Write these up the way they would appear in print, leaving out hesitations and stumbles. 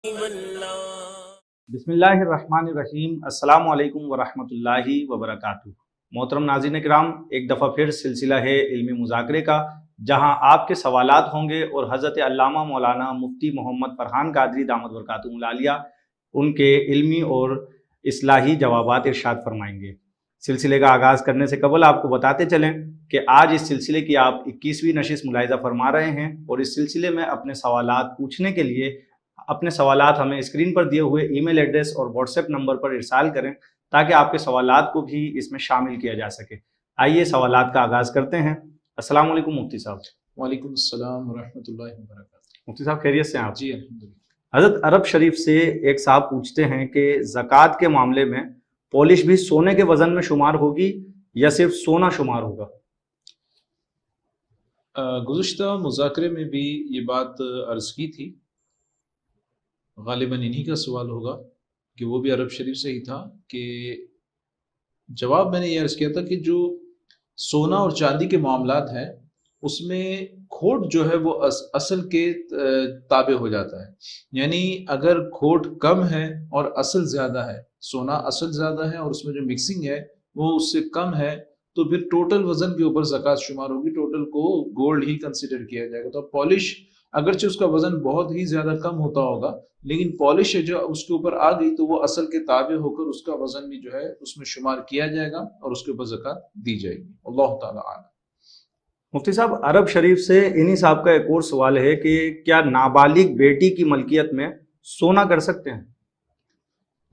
بسم اللہ الرحمن الرحیم۔ السلام علیکم ورحمۃ اللہ وبرکاتہ۔ محترم ناظرین کرام، ایک دفعہ پھر سلسلہ ہے علمی مذاکرے کا، جہاں آپ کے سوالات ہوں گے اور حضرت علامہ مولانا مفتی محمد فرحان قادری دامت برکاتہم العالیہ ان کے علمی اور اصلاحی جوابات ارشاد فرمائیں گے۔ سلسلے کا آغاز کرنے سے قبل آپ کو بتاتے چلیں کہ آج اس سلسلے کی آپ 21ویں نشست ملاحظہ فرما رہے ہیں، اور اس سلسلے میں اپنے سوالات پوچھنے کے لیے اپنے سوالات ہمیں اسکرین پر دیے ہوئے ای میل ایڈریس اور واٹس ایپ نمبر پر ارسال کریں تاکہ آپ کے سوالات کو بھی اس میں شامل کیا جا سکے۔ آئیے سوالات کا آغاز کرتے ہیں۔ السلام علیکم مفتی صاحب۔ وعلیکم السلام ورحمۃ اللہ وبرکاتہ۔ مفتی صاحب خیریت سے ہیں آپ؟ جی الحمدللہ۔ حضرت عرب شریف سے ایک صاحب پوچھتے ہیں کہ زکوٰۃ کے معاملے میں پالش بھی سونے کے وزن میں شمار ہوگی یا صرف سونا شمار ہوگا؟ گزشتہ مذاکرے میں بھی یہ بات عرض کی تھی، غالباً انہی کا سوال ہوگا کہ وہ بھی عرب شریف سے ہی تھا، کہ جواب میں نے یہ عرض کیا تھا کہ جو سونا اور چاندی کے معاملات ہیں اس میں کھوٹ جو ہے وہ اصل کے تابع ہو جاتا ہے، یعنی اگر کھوٹ کم ہے اور اصل زیادہ ہے، سونا اصل زیادہ ہے اور اس میں جو مکسنگ ہے وہ اس سے کم ہے، تو پھر ٹوٹل وزن کے اوپر زکوٰۃ شمار ہوگی، ٹوٹل کو گولڈ ہی کنسیڈر کیا جائے گا۔ تو پالش اگرچہ اس کا وزن بہت ہی زیادہ کم ہوتا ہوگا، لیکن پالش جو اس کے اوپر آ گئی تو وہ اصل کے تابع ہو کر اس کا وزن بھی جو ہے اس میں شمار کیا جائے گا اور اس کے اوپر زکوٰۃ دی جائے گی۔ اللہ تعالیٰ عالم۔ مفتی صاحب، عرب شریف سے انہی صاحب کا ایک اور سوال ہے کہ کیا نابالغ بیٹی کی ملکیت میں سونا کر سکتے ہیں؟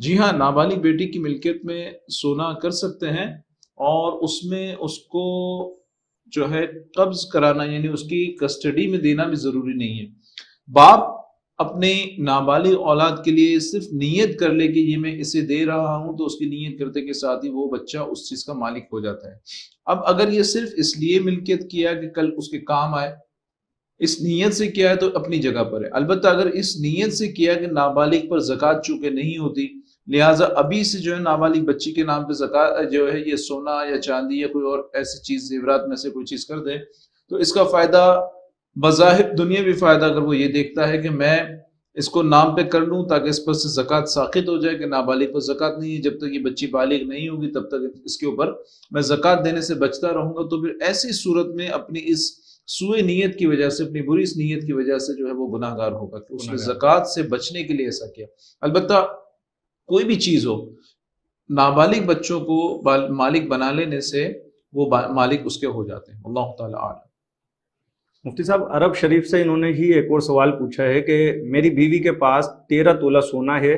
جی ہاں، نابالغ بیٹی کی ملکیت میں سونا کر سکتے ہیں، اور اس میں اس کو جو ہے قبض کرانا، یعنی اس کی کسٹڈی میں دینا بھی ضروری نہیں ہے۔ باپ اپنے نابالغ اولاد کے لیے صرف نیت کر لے کہ یہ میں اسے دے رہا ہوں، تو اس کی نیت کرتے کے ساتھ ہی وہ بچہ اس چیز کا مالک ہو جاتا ہے۔ اب اگر یہ صرف اس لیے ملکیت کیا کہ کل اس کے کام آئے، اس نیت سے کیا ہے تو اپنی جگہ پر ہے۔ البتہ اگر اس نیت سے کیا کہ نابالغ پر زکوٰۃ چونکہ نہیں ہوتی، لہٰذا ابھی سے جو ہے نابالغ بچی کے نام پہ زکوٰۃ جو ہے یہ سونا یا چاندی یا کوئی اور ایسی چیز زیورات میں سے کوئی چیز کر دے، تو اس کا فائدہ بظاہر دنیاوی فائدہ اگر وہ یہ دیکھتا ہے کہ میں اس کو نام پہ کر لوں تاکہ اس پر سے زکوٰۃ ساقط ہو جائے کہ نابالغ پر زکوٰۃ نہیں ہے، جب تک یہ بچی بالغ نہیں ہوگی تب تک اس کے اوپر میں زکوٰۃ دینے سے بچتا رہوں گا، تو پھر ایسی صورت میں اپنی اس سوء نیت کی وجہ سے، اپنی بری اس نیت کی وجہ سے جو ہے وہ گناہ گار ہوگا کہ اس نے زکوٰۃ سے بچنے کے لیے ایسا کیا۔ البتہ کوئی بھی چیز ہو، نابالغ بچوں کو مالک بنا لینے سے وہ مالک اس کے ہو جاتے ہیں۔ اللہ تعالیٰ عالم۔ مفتی صاحب، عرب شریف سے انہوں نے ہی ایک اور سوال پوچھا ہے کہ میری بیوی کے پاس 13 تولہ سونا ہے،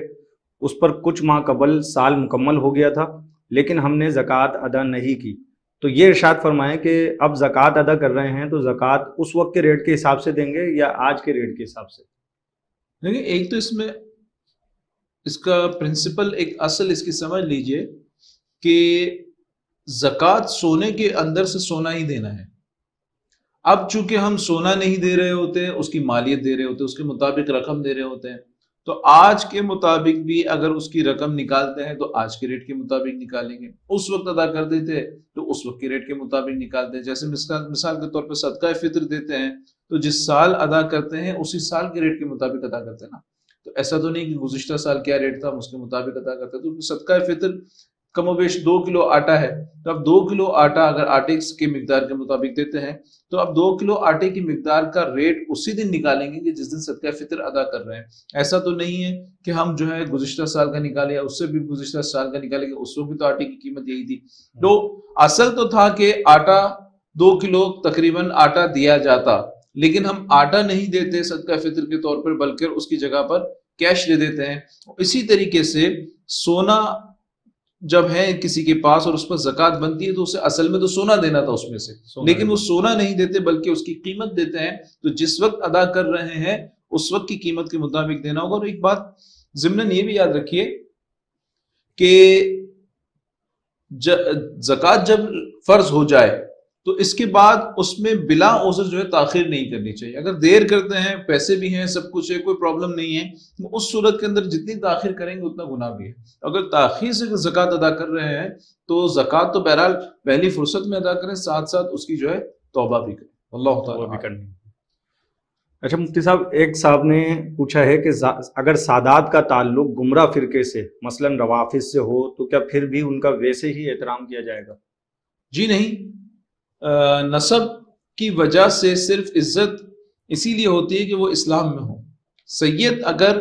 اس پر کچھ ماہ قبل سال مکمل ہو گیا تھا، لیکن ہم نے زکوٰۃ ادا نہیں کی، تو یہ ارشاد فرمائیں کہ اب زکوٰۃ ادا کر رہے ہیں تو زکوٰۃ اس وقت کے ریٹ کے حساب سے دیں گے یا آج کے ریٹ کے حساب سے؟ دیکھیں، ایک تو اس میں اس کا پرنسپل، ایک اصل اس کی سمجھ لیجئے کہ زکوٰۃ سونے کے اندر سے سونا ہی دینا ہے۔ اب چونکہ ہم سونا نہیں دے رہے ہوتے، اس کی مالیت دے رہے ہوتے، اس کے مطابق رقم دے رہے ہوتے ہیں، تو آج کے مطابق بھی اگر اس کی رقم نکالتے ہیں تو آج کے ریٹ کے مطابق نکالیں گے، اس وقت ادا کر دیتے تو اس وقت کے ریٹ کے مطابق نکالتے ہیں۔ جیسے مثال کے طور پہ صدقہ فطر دیتے ہیں تو جس سال ادا کرتے ہیں اسی سال کے ریٹ کے مطابق ادا کرتے ہیں نا، تو ایسا تو نہیں کہ گزشتہ سال کیا ریٹ تھا ہم اس کے مطابق ادا کرتے ہیں۔ تو صدقہ فطر کم و بیش 2 کلو آٹا ہے، تو اب 2 کلو آٹا اگر آٹے کی مقدار کے مطابق دیتے ہیں تو اب 2 کلو آٹے کی مقدار کا ریٹ اسی دن نکالیں گے کہ جس دن صدقہ فطر ادا کر رہے ہیں۔ ایسا تو نہیں ہے کہ ہم جو ہے گزشتہ سال کا نکالے یا اس سے بھی گزشتہ سال کا نکالیں گے، اس وقت بھی تو آٹے کی قیمت یہی تھی۔ تو اصل تو تھا کہ آٹا 2 کلو تقریباً آٹا دیا جاتا، لیکن ہم آٹا نہیں دیتے صدقہ فطر کے طور پر، بلکہ اس کی جگہ پر کیش دے دیتے ہیں۔ اسی طریقے سے سونا جب ہے کسی کے پاس اور اس پر زکوٰۃ بنتی ہے تو اسے اصل میں تو سونا دینا تھا اس میں سے، لیکن وہ سونا نہیں دیتے بلکہ اس کی قیمت دیتے ہیں، تو جس وقت ادا کر رہے ہیں اس وقت کی قیمت کے مطابق دینا ہوگا۔ اور ایک بات ضمناً یہ بھی یاد رکھیے کہ زکوٰۃ جب فرض ہو جائے تو اس کے بعد اس میں بلا عذر جو ہے تاخیر نہیں کرنی چاہیے۔ اگر دیر کرتے ہیں، پیسے بھی ہیں، سب کچھ ہے، کوئی پرابلم نہیں ہے، اس صورت کے اندر جتنی تاخیر کریں گے اتنا گناہ بھی ہے۔ اگر تاخیر سے زکوٰۃ ادا کر رہے ہیں تو زکوٰۃ تو بہرحال پہلی فرصت میں ادا کریں، ساتھ ساتھ اس کی جو ہے توبہ بھی کریں۔ اللہ تعالیٰ بھی کرنی۔ اچھا مفتی صاحب، ایک صاحب نے پوچھا ہے کہ اگر سادات کا تعلق گمراہ فرقے سے مثلا روافض سے ہو تو کیا پھر بھی ان کا ویسے ہی احترام کیا جائے گا؟ جی نہیں، نسب کی وجہ سے صرف عزت اسی لیے ہوتی ہے کہ وہ اسلام میں ہو. سید اگر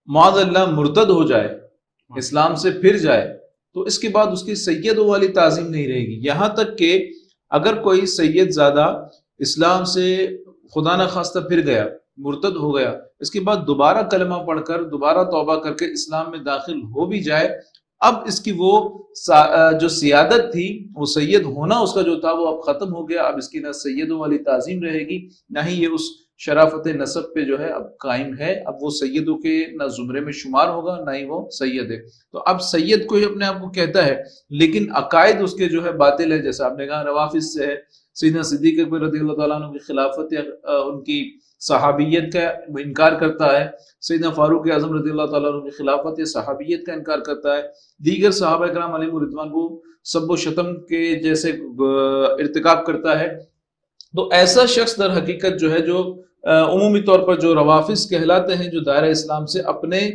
معاذ اللہ مرتد ہو جائے، اسلام سے پھر جائے، تو اس کے بعد اس کی سیدوں والی تعظیم نہیں رہے گی. یہاں تک کہ اگر کوئی سید زادہ اسلام سے خدا نخواستہ پھر گیا، مرتد ہو گیا، اس کے بعد دوبارہ کلمہ پڑھ کر دوبارہ توبہ کر کے اسلام میں داخل ہو بھی جائے، اب اس کی وہ جو سیادت تھی، وہ سید ہونا اس کا جو تھا، وہ اب ختم ہو گیا. اب اس کی نہ سیدوں والی تعظیم رہے گی، نہ ہی یہ اس شرافت نسب پہ جو ہے اب قائم ہے. اب وہ سیدوں کے نہ زمرے میں شمار ہوگا، نہ ہی وہ سید ہے. تو اب سید کوئی اپنے آپ کو کہتا ہے، لیکن عقائد اس کے جو ہے باطل ہے. جیسا آپ نے کہا روافض سے ہے، سیدنا صدیق اکبر رضی اللہ تعالیٰ عنہ کی خلافت یا ان کی صحابیت کا انکار کرتا ہے. سیدنا فاروق اعظم رضی اللہ تعالیٰ عنہ کی خلافت یا صحابیت کا انکار کرتا ہے. دیگر صحابہ کرام علیہم رضوان کو سب و شتم کے جیسے ارتکاب کرتا ہے. تو ایسا شخص در حقیقت جو ہے، جو عمومی طور پر جو روافض کہلاتے ہیں، جو دائرہ اسلام سے اپنے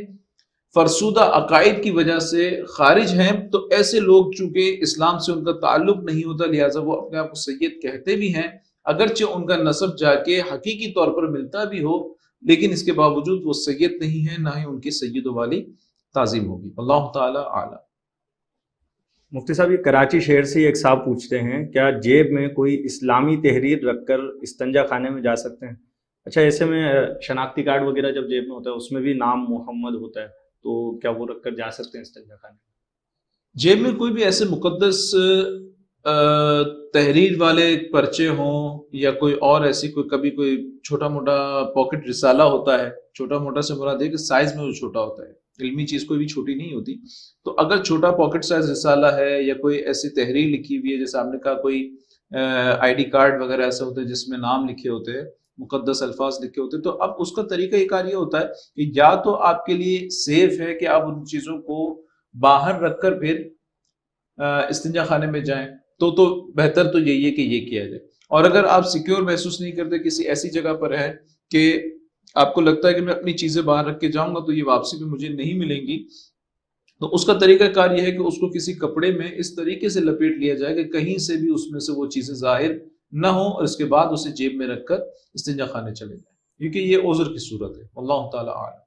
فرسودہ عقائد کی وجہ سے خارج ہیں، تو ایسے لوگ چونکہ اسلام سے ان کا تعلق نہیں ہوتا، لہٰذا وہ اپنے آپ کو سید کہتے بھی ہیں، اگرچہ ان کا نسب جا کے حقیقی طور پر ملتا بھی ہو، لیکن اس کے باوجود وہ سید نہیں ہیں، نہ ہی ان کی سیدوں والی تعظیم ہوگی. اللہ تعالی اعلیٰ. مفتی صاحب، یہ کراچی شہر سے ایک صاحب پوچھتے ہیں کیا جیب میں کوئی اسلامی تحریر رکھ کر استنجا خانے میں جا سکتے ہیں؟ اچھا، ایسے میں شناختی کارڈ وغیرہ جب جیب میں ہوتا ہے اس میں بھی نام محمد ہوتا ہے، تو کیا وہ رکھ کر جا سکتے ہیں استنجا خانے میں؟ جیب میں کوئی بھی ایسے مقدس تحریر والے پرچے ہوں یا کوئی اور ایسی کبھی کوئی چھوٹا موٹا پاکٹ رسالہ ہوتا ہے، چھوٹا موٹا سے مراد ہے کہ سائز میں وہ چھوٹا ہوتا ہے، علمی چیز کوئی بھی چھوٹی نہیں ہوتی. تو اگر چھوٹا پاکٹ سائز رسالہ ہے یا کوئی ایسی تحریر لکھی ہوئی ہے، جیسے آپ نے کہا کوئی آئی ڈی کارڈ وغیرہ ایسے ہوتے ہیں جس میں نام لکھے ہوتے ہیں، مقدس الفاظ لکھے ہوتے ہیں، تو اب اس کا طریقہ کار یہ ہوتا ہے کہ یا تو آپ کے لیے سیف ہے کہ آپ ان چیزوں کو باہر رکھ کر پھر استنجا خانے میں جائیں، تو بہتر تو یہی ہے کہ یہ کیا جائے. اور اگر آپ سیکیور محسوس نہیں کرتے، کسی ایسی جگہ پر ہے کہ آپ کو لگتا ہے کہ میں اپنی چیزیں باہر رکھ کے جاؤں گا تو یہ واپسی میں مجھے نہیں ملیں گی، تو اس کا طریقہ کار یہ ہے کہ اس کو کسی کپڑے میں اس طریقے سے لپیٹ لیا جائے کہ کہیں سے بھی اس میں سے وہ چیزیں ظاہر نہ ہوں، اور اس کے بعد اسے جیب میں رکھ کر استنجا خانے چلے جائیں، کیونکہ یہ عذر کی صورت ہے. اللہ تعالی اعلم.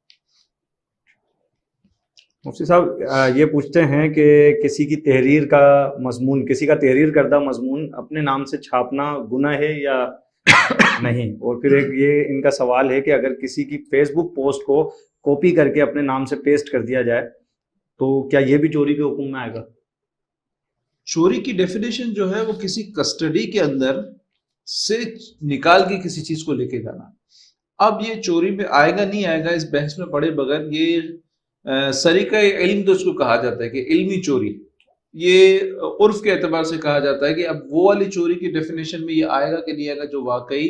مفتی صاحب، یہ پوچھتے ہیں کہ کسی کی تحریر کا مضمون، کسی کا تحریر کردہ مضمون اپنے نام سے چھاپنا گناہ ہے یا نہیں؟ اور پھر ایک یہ ان کا سوال ہے کہ اگر کسی کی فیس بک پوسٹ کو کاپی کر کے اپنے نام سے پیسٹ کر دیا جائے تو کیا یہ بھی چوری کے حکم میں آئے گا؟ چوری کی ڈیفینیشن جو ہے وہ کسی کسٹڈی کے اندر سے نکال کے کسی چیز کو لے کے جانا. اب یہ چوری میں آئے گا نہیں آئے گا اس بحث میں پڑے بغیر، یہ سریقہ علم تو اس کو کہا جاتا ہے کہ علمی چوری، یہ عرف کے اعتبار سے کہا جاتا ہے کہ اب وہ والی چوری کی ڈیفینیشن میں یہ آئے گا کہ نہیں آئے گا جو واقعی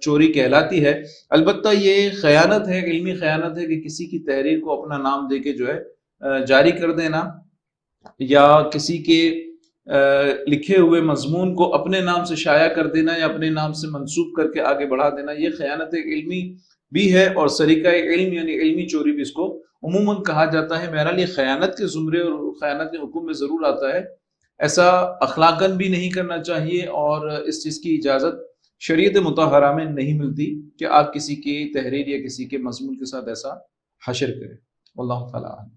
چوری کہلاتی ہے. البتہ یہ خیانت ہے، علمی خیانت ہے کہ کسی کی تحریر کو اپنا نام دے کے جو ہے جاری کر دینا، یا کسی کے لکھے ہوئے مضمون کو اپنے نام سے شائع کر دینا یا اپنے نام سے منسوب کر کے آگے بڑھا دینا، یہ خیانت علمی بھی ہے، اور سریقہ علم یعنی علمی چوری بھی اس کو عموماً کہا جاتا ہے. بہرحال یہ خیانت کے زمرے اور خیانت کے حکم میں ضرور آتا ہے. ایسا اخلاقاً بھی نہیں کرنا چاہیے، اور اس چیز کی اجازت شریعت مطہرہ میں نہیں ملتی کہ آپ کسی کی تحریر یا کسی کے مضمون کے ساتھ ایسا حشر کریں. اللہ تعالیٰ عنہ.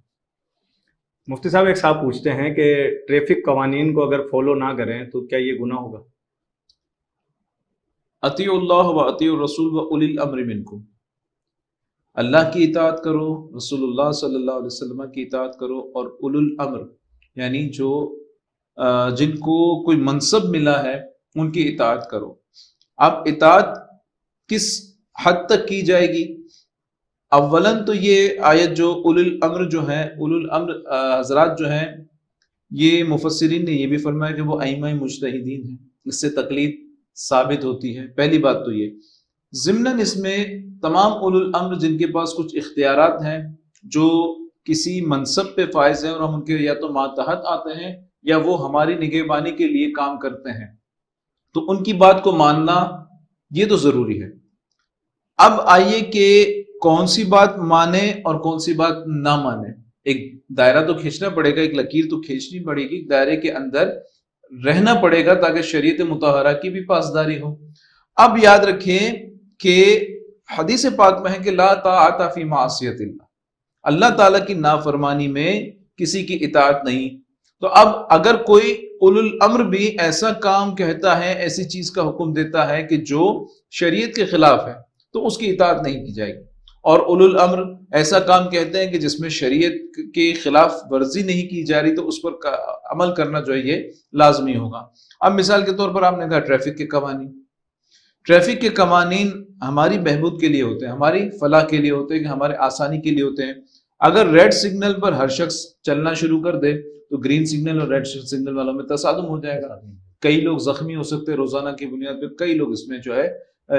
مفتی صاحب، ایک صاحب پوچھتے ہیں کہ ٹریفک قوانین کو اگر فالو نہ کریں تو کیا یہ گناہ ہوگا؟ اطیعوا اللہ و اطیعوا الرسول و اولی الامر منکم. اللہ کی اطاعت کرو، رسول اللہ صلی اللہ علیہ وسلم کی اطاعت کرو، اور اولو الامر یعنی جو جن کو کوئی منصب ملا ہے ان کی اطاعت کرو. اب اطاعت کس حد تک کی جائے گی؟ اولاً تو یہ آیت جو اولو الامر جو ہیں، اولو الامر حضرات جو ہیں، یہ مفسرین نے یہ بھی فرمایا کہ وہ ائمہ مجتہدین ہیں، اس سے تقلید ثابت ہوتی ہے. پہلی بات تو یہ. ضمناً اس میں تمام اولو الامر جن کے پاس کچھ اختیارات ہیں، جو کسی منصب پہ فائز ہیں اور ہم ان کے یا تو ماتحت آتے ہیں یا وہ ہماری نگہبانی کے لیے کام کرتے ہیں، تو ان کی بات کو ماننا یہ تو ضروری ہے. اب آئیے کہ کون سی بات مانے اور کون سی بات نہ مانے. ایک دائرہ تو کھینچنا پڑے گا، ایک لکیر تو کھینچنی پڑے گی، دائرے کے اندر رہنا پڑے گا تاکہ شریعت مطہرہ کی بھی پاسداری ہو. اب یاد رکھیں کہ حدیث پاک میں ہے کہ لا طاعت فی معصیت اللہ، اللہ تعالیٰ کی نافرمانی میں کسی کی اطاعت نہیں. تو اب اگر کوئی اولو الامر بھی ایسا کام کہتا ہے، ایسی چیز کا حکم دیتا ہے کہ جو شریعت کے خلاف ہے، تو اس کی اطاعت نہیں کی جائے گی. اور اولو الامر ایسا کام کہتے ہیں کہ جس میں شریعت کے خلاف ورزی نہیں کی جا رہی، تو اس پر عمل کرنا جو ہے یہ لازمی ہوگا. اب مثال کے طور پر آپ نے کہا ٹریفک کے قوانین. ٹریفک کے قوانین ہماری بہبود کے لیے ہوتے ہیں، ہماری فلاح کے لیے ہوتے ہیں، کہ ہمارے آسانی کے لیے ہوتے ہیں. اگر ریڈ سگنل پر ہر شخص چلنا شروع کر دے تو گرین سگنل اور ریڈ سگنل والوں میں تصادم ہو جائے گا، کئی لوگ زخمی ہو سکتے ہیں، روزانہ کی بنیاد پہ کئی لوگ اس میں جو ہے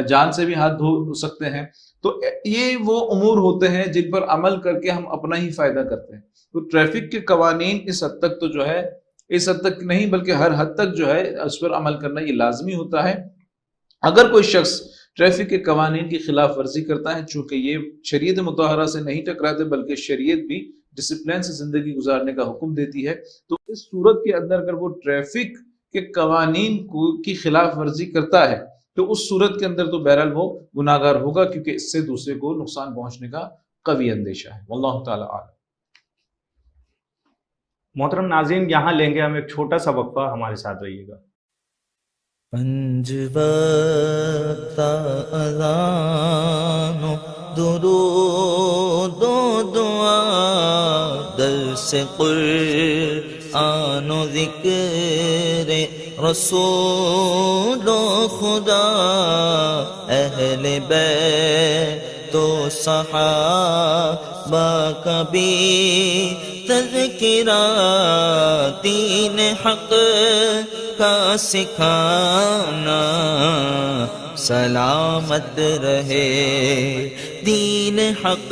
جان سے بھی ہاتھ دھو سکتے ہیں. تو یہ وہ امور ہوتے ہیں جن پر عمل کر کے ہم اپنا ہی فائدہ کرتے ہیں. تو ٹریفک کے قوانین اس حد تک تو جو ہے، اس حد تک نہیں بلکہ ہر حد تک جو ہے اس پر عمل کرنا یہ لازمی ہوتا ہے. اگر کوئی شخص ٹریفک کے قوانین کی خلاف ورزی کرتا ہے، چونکہ یہ شریعت مطہرہ سے نہیں ٹکراتے بلکہ شریعت بھی ڈسپلن سے زندگی گزارنے کا حکم دیتی ہے، تو اس صورت کے اندر اگر وہ ٹریفک کے قوانین کی خلاف ورزی کرتا ہے تو اس صورت کے اندر تو بہرحال وہ گناہگار ہوگا، کیونکہ اس سے دوسرے کو نقصان پہنچنے کا قوی اندیشہ ہے. واللہ تعالی اعلم. محترم ناظرین، یہاں لیں گے ہم ایک چھوٹا سا وقفہ، ہمارے ساتھ رہیے گا. پنج وقت اذان و درود و دعا، درس قرآن و ذکر رسول و خدا، اہل بیت و صحابہ کا بھی تذکرہ، دین حق کا سکھانا، سلامت رہے دین حق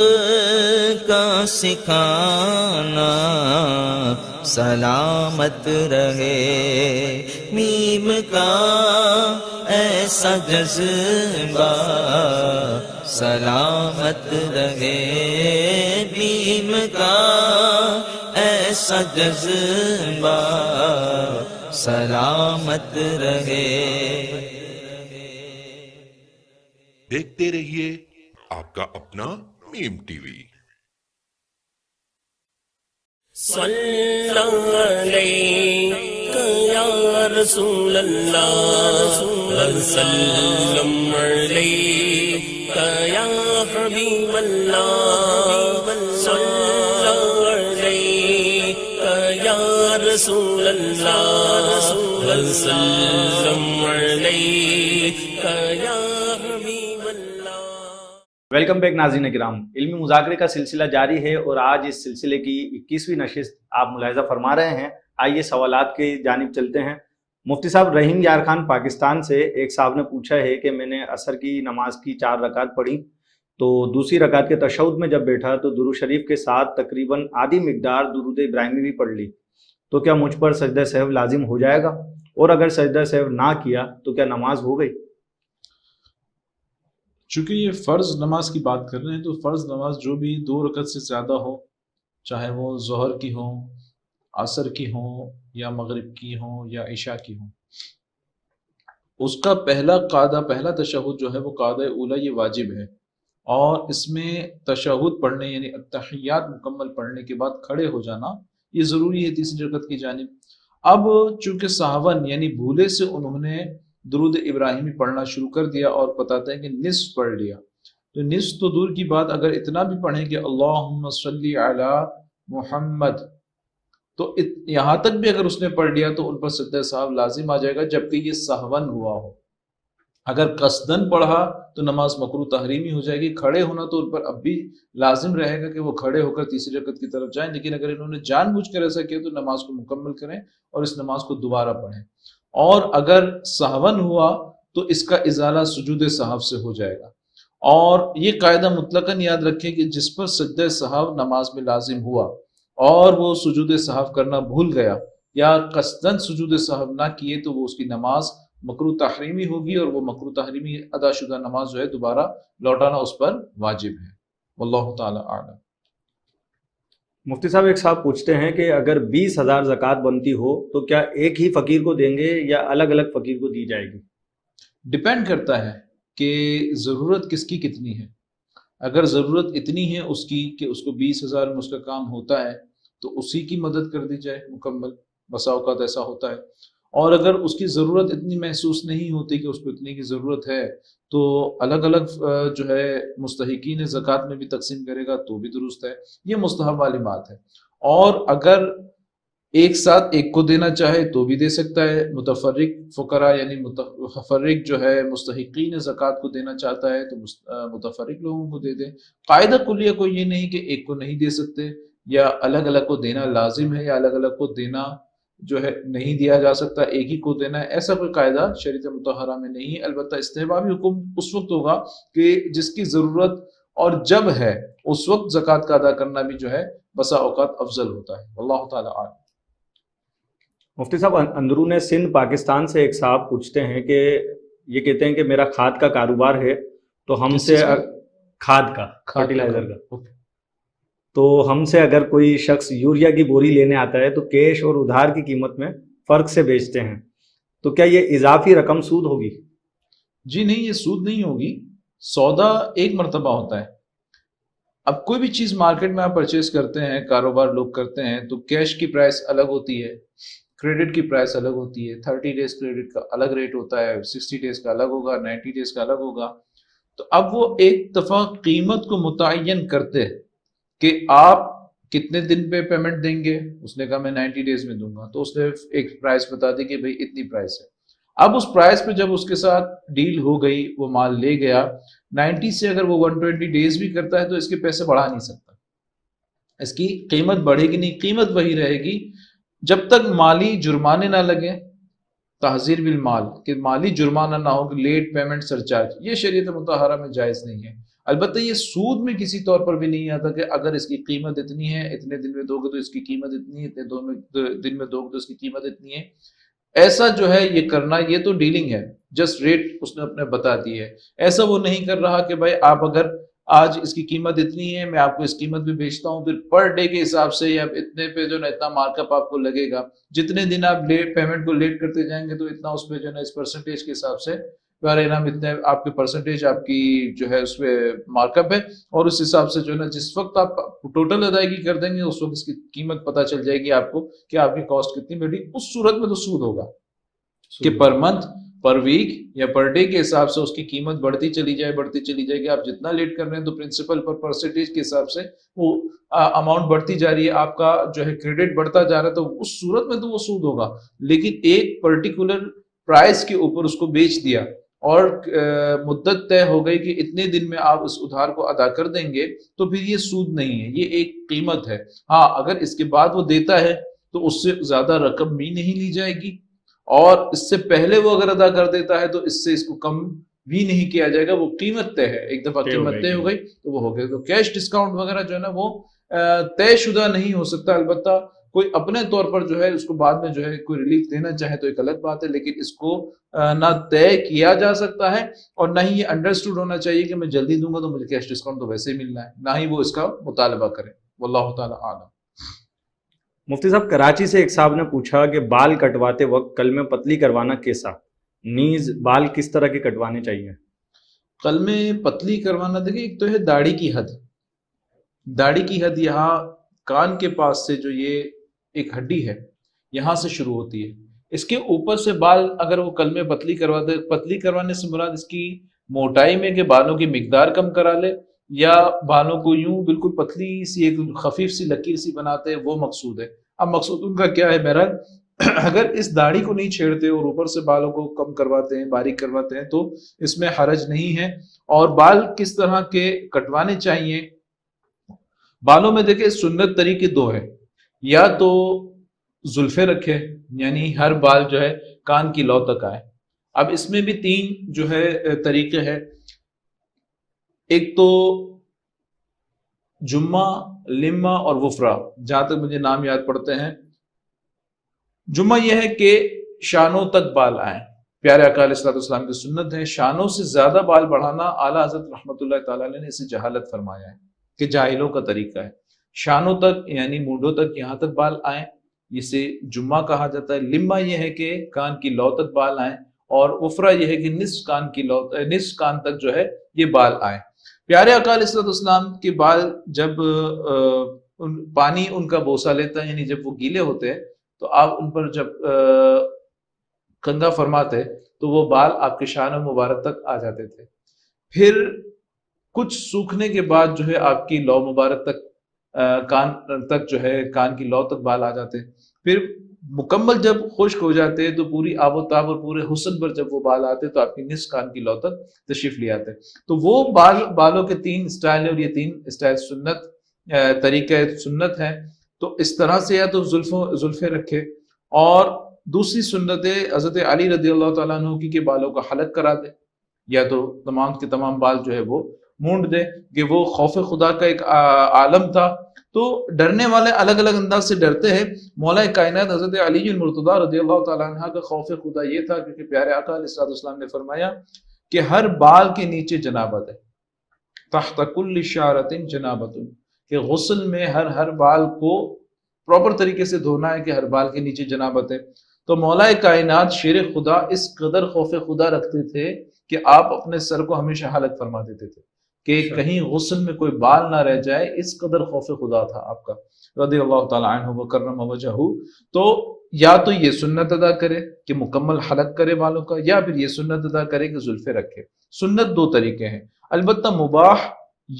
کا سکھانا، سلامت رہے میم کا ایسا جذبہ، سلامت رہے میم کا ایسا جذبہ، سلامت رہے. دیکھتے رہیے آپ کا اپنا میم ٹی وی. صلی علیک یا رسول اللہ، وسلم علیک یا حبیب اللہ، صلی علیک یا رسول اللہ، وسلم علیک یا حبیب اللہ. ویلکم بیک ناظرین کرام، علمی مذاکرے کا سلسلہ جاری ہے اور آج اس سلسلے کی 21ویں نشست آپ ملاحظہ فرما رہے ہیں. آئیے سوالات کی جانب چلتے ہیں. مفتی صاحب، رحیم یار خان پاکستان سے ایک صاحب نے پوچھا ہے کہ میں نے عصر کی نماز کی 4 رکعت پڑھی، تو دوسری رکعت کے تشہد میں جب بیٹھا تو درود شریف کے ساتھ تقریباً آدھی مقدار درود ابراہیمی بھی پڑھ لی، تو کیا مجھ پر سجدہ سہو لازم ہو جائے گا؟ اور اگر سجدہ سہو نہ کیا تو کیا نماز ہو گئی؟ چونکہ یہ فرض نماز کی بات کر رہے ہیں، تو فرض نماز جو بھی 2 رکعت سے زیادہ ہو، چاہے وہ ظہر کی ہو، عصر کی ہو، یا مغرب کی ہو، یا عشاء کی ہو، اس کا پہلا قاعدہ، پہلا تشہد جو ہے وہ قاعدہ اولا یہ واجب ہے. اور اس میں تشہد پڑھنے یعنی التحیات مکمل پڑھنے کے بعد کھڑے ہو جانا یہ ضروری ہے تیسری رکعت کی جانب. اب چونکہ سہون یعنی بھولے سے انہوں نے درود ابراہیمی پڑھنا شروع کر دیا اور بتاتے ہیں کہ نصف پڑھ لیا، تو نصف تو دور کی بات، اگر اتنا بھی پڑھیں کہ اللہم صلی علی محمد، تو یہاں تک بھی اگر اس نے پڑھ لیا تو ان پر سجدہ سہو لازم آ جائے گا، جبکہ یہ سہون ہوا ہو. اگر قصدن پڑھا تو نماز مکروہ تحریمی ہو جائے گی. کھڑے ہونا تو ان پر اب بھی لازم رہے گا کہ وہ کھڑے ہو کر تیسری رکعت کی طرف جائیں، لیکن اگر انہوں نے جان بوجھ کر ایسا کیا تو نماز کو مکمل کریں اور اس نماز کو دوبارہ پڑھیں. اور اگر سہون ہوا تو اس کا ازالہ سجود سہو سے ہو جائے گا. اور یہ قاعدہ مطلقاً یاد رکھیں کہ جس پر سجدہ سہو نماز میں لازم ہوا اور وہ سجود سہو کرنا بھول گیا یا قصدن سجود سہو نہ کیے تو وہ اس کی نماز مکروہ تحریمی ہوگی، اور وہ مکروہ تحریمی ادا شدہ نماز جو ہے دوبارہ لوٹانا اس پر واجب ہے۔ واللہ تعالی اعلم۔ مفتی صاحب، ایک صاحب پوچھتے ہیں کہ اگر 20,000 زکوٰۃ بنتی ہو تو کیا ایک ہی فقیر کو دیں گے یا الگ الگ فقیر کو دی جائے گی؟ ڈپینڈ کرتا ہے کہ ضرورت کس کی کتنی ہے۔ اگر ضرورت اتنی ہے اس کی کہ اس کو 20,000 میں اس کا کام ہوتا ہے تو اسی کی مدد کر دی جائے مکمل، بسا اوقات ایسا ہوتا ہے۔ اور اگر اس کی ضرورت اتنی محسوس نہیں ہوتی کہ اس کو اتنی کی ضرورت ہے تو الگ الگ جو ہے مستحقین زکوٰۃ میں بھی تقسیم کرے گا تو بھی درست ہے۔ یہ مستحب والی بات ہے۔ اور اگر ایک ساتھ ایک کو دینا چاہے تو بھی دے سکتا ہے۔ متفرق فقراء یعنی متفرق جو ہے مستحقین زکوٰۃ کو دینا چاہتا ہے تو متفرق لوگوں کو دے دے۔ قاعدہ کلیہ کوئی یہ نہیں کہ ایک کو نہیں دے سکتے یا الگ الگ کو دینا لازم ہے یا الگ الگ کو دینا جو ہے نہیں دیا جا سکتا، ایک ہی کو دینا ہے، ایسا کوئی قاعدہ شریعت مطہرہ میں نہیں ہے۔ البتہ استحبابی حکم اس وقت ہوگا کہ جس کی ضرورت اور جب ہے اس وقت زکوٰۃ کا ادا کرنا بھی جو ہے بسا اوقات افضل ہوتا ہے۔ واللہ تعالی اعلم۔ مفتی صاحب، اندرون سندھ پاکستان سے ایک صاحب پوچھتے ہیں کہ یہ کہتے ہیں کہ میرا کھاد کا کاروبار ہے تو ہم کس سے چیز کا؟ کھاد کا فرٹیلائزر کا، اوکے۔ تو ہم سے اگر کوئی شخص یوریا کی بوری لینے آتا ہے تو کیش اور ادھار کی قیمت میں فرق سے بیچتے ہیں، تو کیا یہ اضافی رقم سود ہوگی؟ جی نہیں، یہ سود نہیں ہوگی، سودا ایک مرتبہ ہوتا ہے۔ اب کوئی بھی چیز مارکیٹ میں آپ پرچیز کرتے ہیں، کاروبار لوگ کرتے ہیں تو کیش کی پرائس الگ ہوتی ہے، کریڈٹ کی پرائس الگ ہوتی ہے۔ 30 ڈیز کریڈٹ کا الگ ریٹ ہوتا ہے، 60 ڈیز کا الگ ہوگا، 90 ڈیز کا الگ ہوگا۔ تو اب وہ ایک دفعہ قیمت کو متعین کرتے ہیں کہ آپ کتنے دن پہ پیمنٹ دیں گے۔ اس نے کہا میں 90 ڈیز میں دوں گا، تو اس نے ایک پرائس بتا دی کہ بھئی اتنی پرائس ہے۔ اب اس پرائس پہ جب اس کے ساتھ ڈیل ہو گئی، وہ مال لے گیا، 90 سے اگر وہ 120 ڈیز بھی کرتا ہے تو اس کے پیسے بڑھا نہیں سکتا، اس کی قیمت بڑھے گی نہیں، قیمت وہی رہے گی جب تک مالی جرمانے نہ لگے۔ تحذیر بالمال، کہ مالی جرمانہ نہ ہو، کہ لیٹ پیمنٹ سرچارج، یہ شریعت مطہرہ میں جائز نہیں ہے۔ البتہ یہ سود میں کسی طور پر بھی نہیں آتا کہ اگر اس کی قیمت اتنی ہے، اتنے دن میں دو گے تو اس کی قیمت اتنی ہے، اتنے دن میں دو گے تو اس کی قیمت اتنی ہے، ایسا جو ہے یہ کرنا، یہ تو ڈیلنگ ہے، جسٹ ریٹ اس نے اپنے بتا دی ہے۔ ایسا وہ نہیں کر رہا کہ بھائی آپ اگر آج اس کی قیمت اتنی ہے، میں آپ کو اس قیمت پہ بیچتا ہوں، پھر پر ڈے کے حساب سے یا اتنے پہ جو ہے اتنا مارک اپ آپ کو لگے گا، جتنے دن آپ پیمنٹ کو لیٹ کرتے جائیں گے تو اتنا اس پہ جو ہے اس پرسنٹیج کے حساب سے انعام اتنے آپ کے پرسنٹیج آپ کی جو ہے اس پہ مارک اپ ہے، اور اس حساب سے جو ہے نا جس وقت آپ ٹوٹل ادائیگی کر دیں گے اس وقت اس کی قیمت پتہ چل جائے گی آپ کو کہ آپ کی کاسٹ کتنی بیٹھی۔ اس صورت میں تو سود ہوگا کہ پر منتھ، پر ویک یا پر ڈے کے حساب سے اس کی قیمت بڑھتی چلی جائے گی۔ آپ جتنا لیٹ کر رہے ہیں تو پرنسپل پر پرسنٹیج کے حساب سے وہ اماؤنٹ بڑھتی جا رہی ہے، آپ کا جو ہے کریڈٹ بڑھتا جا رہا ہے، تو اس صورت میں تو وہ سود ہوگا۔ لیکن ایک پرٹیکولر پرائس کے اوپر اس کو بیچ دیا اور مدت طے ہو گئی کہ اتنے دن میں آپ اس ادھار کو ادا کر دیں گے، تو پھر یہ سود نہیں ہے، یہ ایک قیمت ہے۔ ہاں اگر اس کے بعد وہ دیتا ہے تو اس سے زیادہ رقم بھی نہیں لی جائے گی، اور اس سے پہلے وہ اگر ادا کر دیتا ہے تو اس سے اس کو کم بھی نہیں کیا جائے گا، وہ قیمت طے ہے، ایک دفعہ قیمت طے ہو گئی تو وہ ہو گئی۔ تو کیش ڈسکاؤنٹ وغیرہ جو ہے نا وہ طے شدہ نہیں ہو سکتا۔ البتہ کوئی اپنے طور پر جو ہے اس کو بعد میں جو ہے کوئی ریلیف دینا چاہے تو ایک الگ بات ہے، لیکن اس کو نہ طے کیا جا سکتا ہے اور نہ ہی یہ انڈرسٹوڈ ہونا چاہیے کہ میں جلدی دوں گا تو مجھے کیش ڈسکاؤنٹ تو ویسے ہی ملنا ہے، نہ ہی وہ اس کا مطالبہ کرے۔ واللہ تعالی اعلم۔ مفتی صاحب، کراچی سے ایک صاحب نے پوچھا کہ بال کٹواتے وقت قلم پتلی کروانا کیسا، نیز بال کس طرح کے کٹوانے چاہیے؟ قلم پتلی کروانا، دیکھیں ایک تو ہے داڑھی کی حد، داڑھی کی حد یہاں کان کے پاس سے جو یہ ایک ہڈی ہے یہاں سے شروع ہوتی ہے، اس کے اوپر سے بال اگر وہ قلم پتلی کرواتے، پتلی کروانے سے مراد اس کی موٹائی میں کہ بالوں کی مقدار کم کرا لے، یا بالوں کو یوں بالکل پتلی سی ایک خفیف سی لکیر سی بناتے ہیں، وہ مقصود ہے۔ اب مقصود ان کا کیا ہے؟ بہرحال اگر اس داڑھی کو نہیں چھیڑتے اور اوپر سے بالوں کو کم کرواتے ہیں، باریک کرواتے ہیں تو اس میں حرج نہیں ہے۔ اور بال کس طرح کے کٹوانے چاہیے؟ بالوں میں دیکھیں سنت طریقے دو ہے، یا تو زلفے رکھے یعنی ہر بال جو ہے کان کی لو تک آئے۔ اب اس میں بھی تین جو ہے طریقے ہیں، ایک تو جمعہ، لمہ اور وفرا، جہاں تک مجھے نام یاد پڑتے ہیں۔ جمعہ یہ ہے کہ شانوں تک بال آئیں، پیارے آقا علیہ الصلوۃ والسلام کی سنت ہے. شانوں سے زیادہ بال بڑھانا اعلیٰ حضرت رحمۃ اللہ تعالیٰ علیہ نے اسے جہالت فرمایا ہے کہ جاہلوں کا طریقہ ہے. شانوں تک یعنی مونڈوں تک یہاں تک بال آئیں اسے جمعہ کہا جاتا ہے. لما یہ ہے کہ کان کی لو تک بال آئیں اور وفرا یہ ہے کہ نصف کان کی لو نصف کان تک جو ہے یہ بال آئیں. پیارے آقا علیہ الصلوۃ والسلام کے بال جب پانی ان کا بوسہ لیتا ہے یعنی جب وہ گیلے ہوتے ہیں تو آپ ان پر جب کنگا فرماتے تو وہ بال آپ کے شان مبارک تک آ جاتے تھے. پھر کچھ سوکھنے کے بعد جو ہے آپ کی لو مبارک تک کان تک جو ہے کان کی لو تک بال آ جاتے. پھر مکمل جب خشک ہو جاتے تو پوری آب و تاب اور پورے حسن پر جب وہ بال آتے تو آپ کی نصف کان کی لو تک تشریف لے آتے. تو وہ بالوں کے 3 اسٹائل ہے اور یہ 3 اسٹائل سنت طریقہ سنت ہے. تو اس طرح سے یا تو زلفیں رکھے اور دوسری سنت حضرت علی رضی اللہ تعالیٰ عنہ کی بالوں کا حلق کرا دے یا تو تمام کے تمام بال جو ہے وہ مونڈ دے کہ وہ خوف خدا کا ایک عالم تھا. تو ڈرنے والے الگ الگ انداز سے ڈرتے ہیں. مولا کائنات حضرت علی المرتضیٰ رضی اللہ تعالیٰ عنہ کا خوف خدا یہ تھا کیونکہ پیارے آقا علیہ السلام نے فرمایا کہ ہر بال کے نیچے جنابت ہے. تحت کل شعرۃ جنابۃ کہ غسل میں ہر بال کو پراپر طریقے سے دھونا ہے کہ ہر بال کے نیچے جنابت ہے. تو مولا کائنات شیر خدا اس قدر خوف خدا رکھتے تھے کہ آپ اپنے سر کو ہمیشہ حلق فرما دیتے تھے کہ کہیں غسل میں کوئی بال نہ رہ جائے. اس قدر خوف خدا تھا آپ کا رضی اللہ تعالیٰ عنہ وکرم وجہہ. تو یا تو یہ سنت ادا کرے کہ مکمل حلق کرے بالوں کا یا پھر یہ سنت ادا کرے کہ زلفیں رکھے. سنت 2 طریقے ہیں. البتہ مباح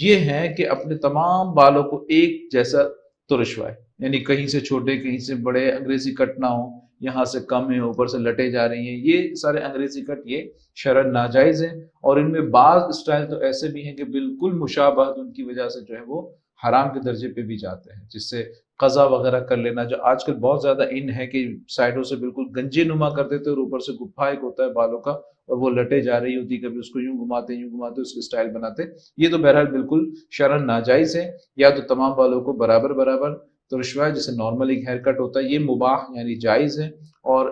یہ ہے کہ اپنے تمام بالوں کو ایک جیسا ترشوائے یعنی کہیں سے چھوٹے کہیں سے بڑے انگریزی کٹ نہ ہو یہاں سے کم ہے اوپر سے لٹے جا رہی ہیں. یہ سارے انگریزی کٹ یہ شرعاً ناجائز ہیں اور ان میں بعض اسٹائل تو ایسے بھی ہیں کہ بالکل مشابہت ان کی وجہ سے جو ہے وہ حرام کے درجے پہ بھی جاتے ہیں جس سے قضا وغیرہ کر لینا جو آج کل بہت زیادہ ان ہے کہ سائڈوں سے بالکل گنجے نما کر دیتے اور اوپر سے گپھا ایک ہوتا ہے بالوں کا اور وہ لٹے جا رہی ہوتی کبھی اس کو یوں گھماتے اس کے اسٹائل بناتے. یہ تو بہرحال بالکل شرعاً ناجائز ہے. یا تو تمام بالوں کو برابر ترشوائے جیسے نارمل ایک ہیئر کٹ ہوتا ہے یہ مباح یعنی جائز ہے. اور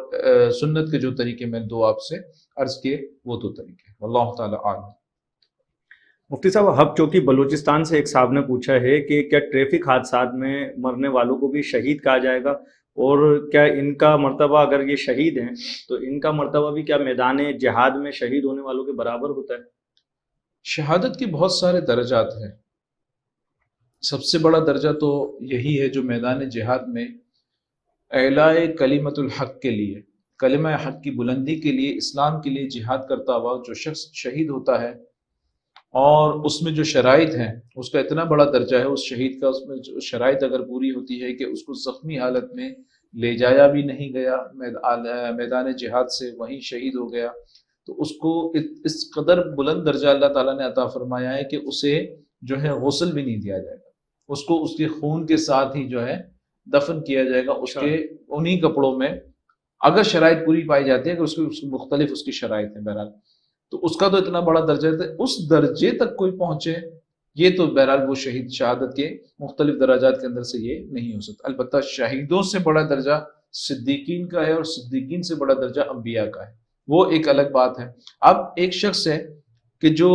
سنت کے جو طریقے میں 2 آپ سے عرض کیے وہ 2 طریقے ہیں. واللہ تعالی عالم. مفتی صاحب ہب چوکی بلوچستان سے ایک صاحب نے پوچھا ہے کہ کیا ٹریفک حادثات میں مرنے والوں کو بھی شہید کہا جائے گا اور کیا ان کا مرتبہ اگر یہ شہید ہیں تو ان کا مرتبہ بھی کیا میدان جہاد میں شہید ہونے والوں کے برابر ہوتا ہے؟ شہادت کے بہت سارے درجات ہیں. سب سے بڑا درجہ تو یہی ہے جو میدان جہاد میں اعلاء کلمت الحق کے لیے کلمہ حق کی بلندی کے لیے اسلام کے لیے جہاد کرتا ہوا جو شخص شہید ہوتا ہے اور اس میں جو شرائط ہیں اس کا اتنا بڑا درجہ ہے اس شہید کا. اس میں جو شرائط اگر پوری ہوتی ہے کہ اس کو زخمی حالت میں لے جایا بھی نہیں گیا میدان جہاد سے وہیں شہید ہو گیا تو اس کو اس قدر بلند درجہ اللہ تعالیٰ نے عطا فرمایا ہے کہ اسے جو ہے غسل بھی نہیں دیا جائے گا. اس کو اس کے خون کے ساتھ ہی جو ہے دفن کیا جائے گا اس کے انہی کپڑوں میں اگر شرائط پوری پائی جاتی ہے کہ اس کی مختلف اس کی شرائط ہیں. بہرحال تو اس کا تو اتنا بڑا درجہ ہے اس درجے تک کوئی پہنچے یہ تو بہرحال وہ شہید شہادت کے مختلف درجات کے اندر سے یہ نہیں ہو سکتا. البتہ شہیدوں سے بڑا درجہ صدیقین کا ہے اور صدیقین سے بڑا درجہ انبیاء کا ہے وہ ایک الگ بات ہے. اب ایک شخص ہے کہ جو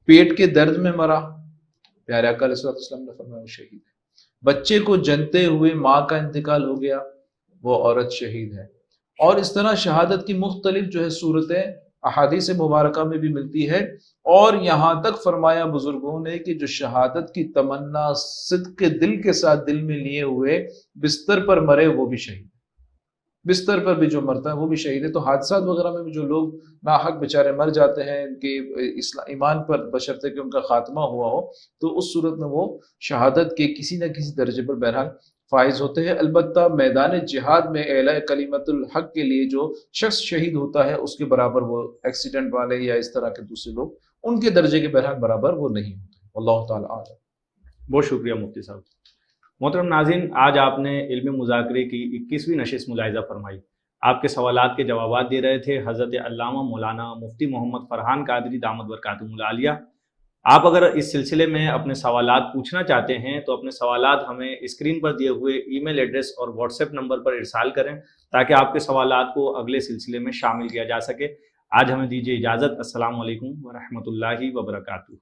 پیٹ کے درد میں مرا پیارے آقا علیہ السلام نے فرمایا وہ شہید ہے. بچے کو جنتے ہوئے ماں کا انتقال ہو گیا وہ عورت شہید ہے. اور اس طرح شہادت کی مختلف جو ہے صورتیں احادیث مبارکہ میں بھی ملتی ہے. اور یہاں تک فرمایا بزرگوں نے کہ جو شہادت کی تمنا صدق کے دل کے ساتھ دل میں لیے ہوئے بستر پر مرے وہ بھی شہید. بستر پر بھی جو مرتا ہے وہ بھی شہید ہے. تو حادثات وغیرہ میں بھی جو لوگ ناحق بیچارے مر جاتے ہیں ان کے ایمان پر بشرطے کہ ان کا خاتمہ ہوا ہو تو اس صورت میں وہ شہادت کے کسی نہ کسی درجے پر بہرحال فائز ہوتے ہیں. البتہ میدان جہاد میں اعلاء کلمت الحق کے لیے جو شخص شہید ہوتا ہے اس کے برابر وہ ایکسیڈنٹ والے یا اس طرح کے دوسرے لوگ ان کے درجے کے بہرحال برابر وہ نہیں ہوتے. اللہ تعالیٰ عالم. بہت شکریہ مفتی صاحب. محترم ناظرین آج آپ نے علم مذاکرے کی 21ویں نشست ملاحظہ فرمائی. آپ کے سوالات کے جوابات دے رہے تھے حضرت علامہ مولانا مفتی محمد فرحان قادری دامت برکاتہم العالیہ. آپ اگر اس سلسلے میں اپنے سوالات پوچھنا چاہتے ہیں تو اپنے سوالات ہمیں اسکرین پر دیے ہوئے ای میل ایڈریس اور واٹس ایپ نمبر پر ارسال کریں تاکہ آپ کے سوالات کو اگلے سلسلے میں شامل کیا جا سکے. آج ہمیں دیجیے اجازت. السلام علیکم ورحمۃ اللہ وبرکاتہ.